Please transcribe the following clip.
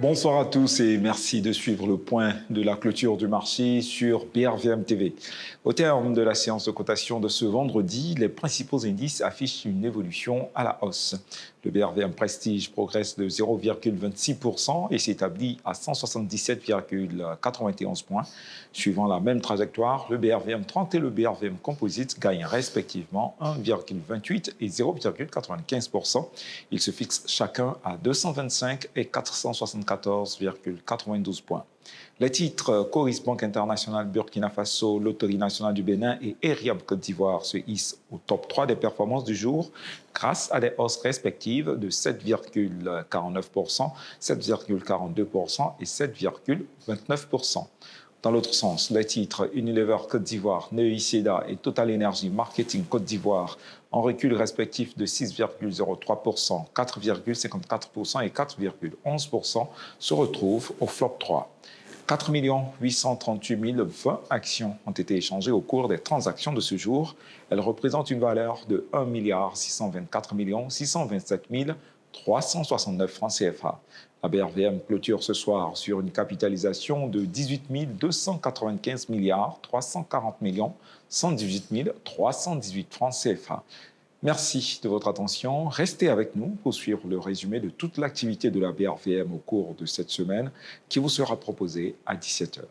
Bonsoir à tous et merci de suivre le point de la clôture du marché sur BRVM TV. Au terme de la séance de cotation de ce vendredi, les principaux indices affichent une évolution à la hausse. Le BRVM Prestige progresse de 0,26% et s'établit à 177,91 points. Suivant la même trajectoire, le BRVM 30 et le BRVM Composite gagnent respectivement 1,28 et 0,95%. Ils se fixent chacun à 225 et 474,92 points. Les titres Coris Banque Internationale Burkina Faso, Loterie Nationale du Bénin et Eriab Côte d'Ivoire se hissent au top 3 des performances du jour grâce à des hausses respectives de 7,49%, 7,42% et 7,29%. Dans l'autre sens, les titres Unilever Côte d'Ivoire, Neoïceda et Total Energy Marketing Côte d'Ivoire en recul respectif de 6,03%, 4,54% et 4,11% se retrouvent au flop 3. 4 838 020 actions ont été échangées au cours des transactions de ce jour. Elles représentent une valeur de 1 624 627 369 francs CFA. La BRVM clôture ce soir sur une capitalisation de 18 295 340 118 318 francs CFA. Merci de votre attention. Restez avec nous pour suivre le résumé de toute l'activité de la BRVM au cours de cette semaine qui vous sera proposée à 17h.